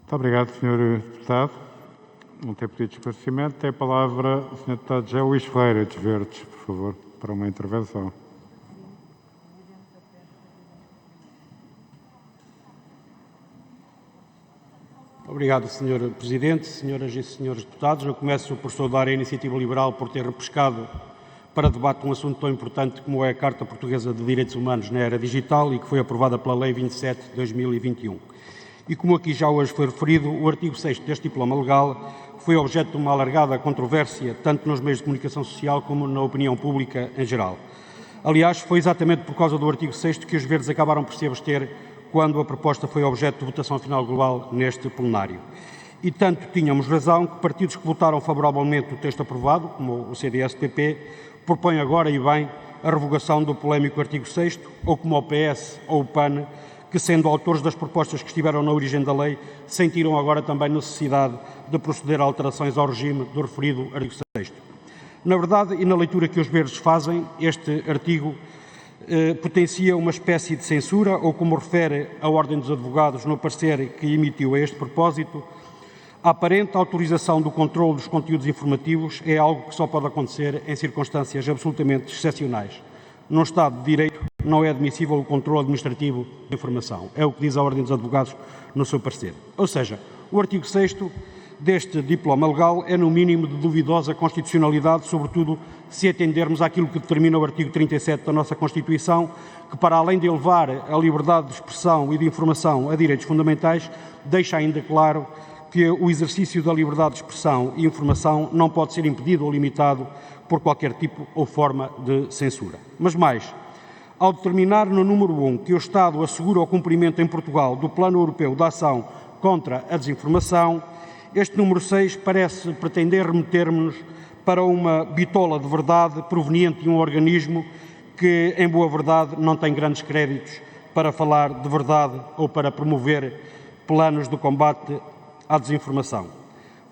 Muito obrigado, Sr. Deputado. Não tem pedido de esclarecimento. Tem a palavra o Sr. Deputado José Luís Ferreira, dos Verdes, por favor, para uma intervenção. Obrigado, Sr. Presidente, senhoras e senhores deputados. Eu começo por saudar a Iniciativa Liberal por ter repescado para debate um assunto tão importante como é a Carta Portuguesa de Direitos Humanos na Era Digital e que foi aprovada pela Lei 27 de 2021. E como aqui já hoje foi referido, o artigo 6º deste diploma legal foi objeto de uma alargada controvérsia, tanto nos meios de comunicação social como na opinião pública em geral. Aliás, foi exatamente por causa do artigo 6º que os Verdes acabaram por se abster quando a proposta foi objeto de votação final global neste plenário. E tanto tínhamos razão que partidos que votaram favoravelmente o texto aprovado, como o CDS-PP, propõem agora, e bem, a revogação do polémico artigo 6º, ou como o PS ou o PAN, que, sendo autores das propostas que estiveram na origem da lei, sentiram agora também necessidade de proceder a alterações ao regime do referido artigo 6º. Na verdade, e na leitura que os Verdes fazem, este artigo potencia uma espécie de censura, ou como refere a Ordem dos Advogados no parecer que emitiu a este propósito, a aparente autorização do controle dos conteúdos informativos é algo que só pode acontecer em circunstâncias absolutamente excepcionais. Num Estado de Direito não é admissível o controle administrativo de informação. É o que diz a Ordem dos Advogados no seu parecer. Ou seja, o artigo 6º deste diploma legal é, no mínimo, de duvidosa constitucionalidade, sobretudo se atendermos àquilo que determina o artigo 37 da nossa Constituição, que, para além de elevar a liberdade de expressão e de informação a direitos fundamentais, deixa ainda claro que o exercício da liberdade de expressão e informação não pode ser impedido ou limitado por qualquer tipo ou forma de censura. Mas mais, ao determinar no número 1 que o Estado assegura o cumprimento em Portugal do Plano Europeu de Ação contra a Desinformação, este número 6 parece pretender remeter-nos para uma bitola de verdade proveniente de um organismo que, em boa verdade, não tem grandes créditos para falar de verdade ou para promover planos de combate à desinformação.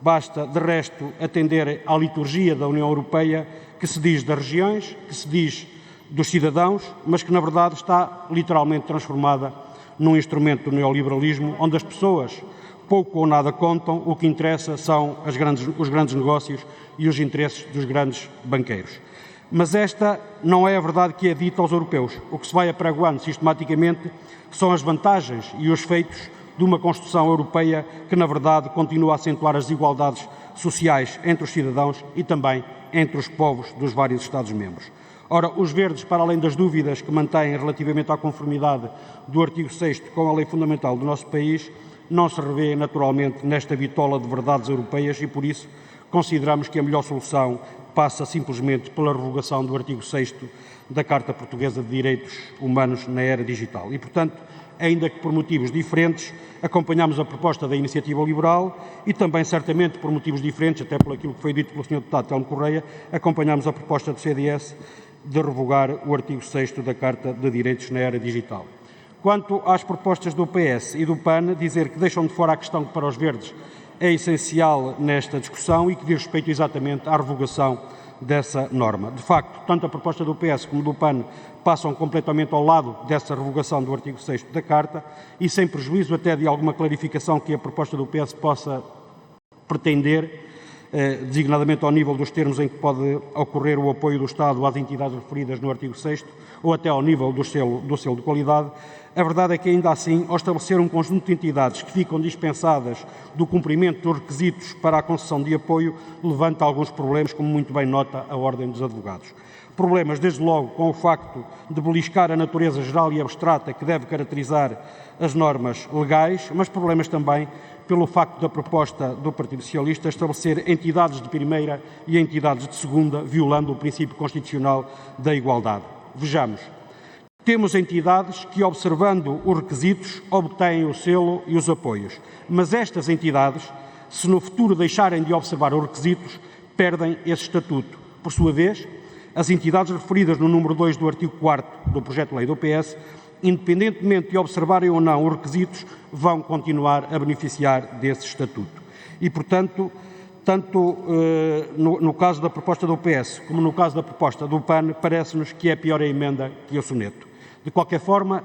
Basta, de resto, atender à liturgia da União Europeia, que se diz das regiões, que se diz dos cidadãos, mas que, na verdade, está literalmente transformada num instrumento do neoliberalismo, onde as pessoas pouco ou nada contam, o que interessa são os grandes negócios e os interesses dos grandes banqueiros. Mas esta não é a verdade que é dita aos europeus. O que se vai apregoando sistematicamente são as vantagens e os feitos de uma construção europeia que, na verdade, continua a acentuar as desigualdades sociais entre os cidadãos e também entre os povos dos vários Estados-membros. Ora, os Verdes, para além das dúvidas que mantêm relativamente à conformidade do artigo 6º com a lei fundamental do nosso país, não se revê naturalmente nesta bitola de verdades europeias e, por isso, consideramos que a melhor solução passa simplesmente pela revogação do artigo 6º da Carta Portuguesa de Direitos Humanos na Era Digital. E, portanto, ainda que por motivos diferentes, acompanhamos a proposta da Iniciativa Liberal e também, certamente, por motivos diferentes, até por aquilo que foi dito pelo Sr. Deputado Telmo Correia, acompanhamos a proposta do CDS de revogar o artigo 6º da Carta de Direitos na Era Digital. Quanto às propostas do PS e do PAN, dizer que deixam de fora a questão que para os Verdes é essencial nesta discussão e que diz respeito exatamente à revogação dessa norma. De facto, tanto a proposta do PS como do PAN passam completamente ao lado dessa revogação do artigo 6º da Carta e sem prejuízo até de alguma clarificação que a proposta do PS possa pretender, designadamente ao nível dos termos em que pode ocorrer o apoio do Estado às entidades referidas no artigo 6º ou até ao nível do selo de qualidade. A verdade é que, ainda assim, ao estabelecer um conjunto de entidades que ficam dispensadas do cumprimento dos requisitos para a concessão de apoio, levanta alguns problemas, como muito bem nota a Ordem dos Advogados. Problemas, desde logo, com o facto de beliscar a natureza geral e abstrata que deve caracterizar as normas legais, mas problemas também pelo facto da proposta do Partido Socialista estabelecer entidades de primeira e entidades de segunda, violando o princípio constitucional da igualdade. Vejamos. Temos entidades que, observando os requisitos, obtêm o selo e os apoios. Mas estas entidades, se no futuro deixarem de observar os requisitos, perdem esse estatuto. Por sua vez, as entidades referidas no número 2 do artigo 4º do projeto de lei do PS, independentemente de observarem ou não os requisitos, vão continuar a beneficiar desse estatuto. E, portanto, tanto no caso da proposta do PS como no caso da proposta do PAN, parece-nos que é pior a emenda que o soneto. De qualquer forma,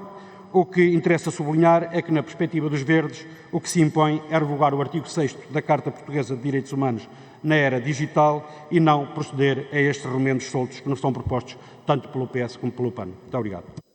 O que interessa sublinhar é que, na perspectiva dos Verdes, o que se impõe é revogar o artigo 6º da Carta Portuguesa de Direitos Humanos na era digital e não proceder a estes remendos soltos que nos são propostos tanto pelo PS como pelo PAN. Muito obrigado.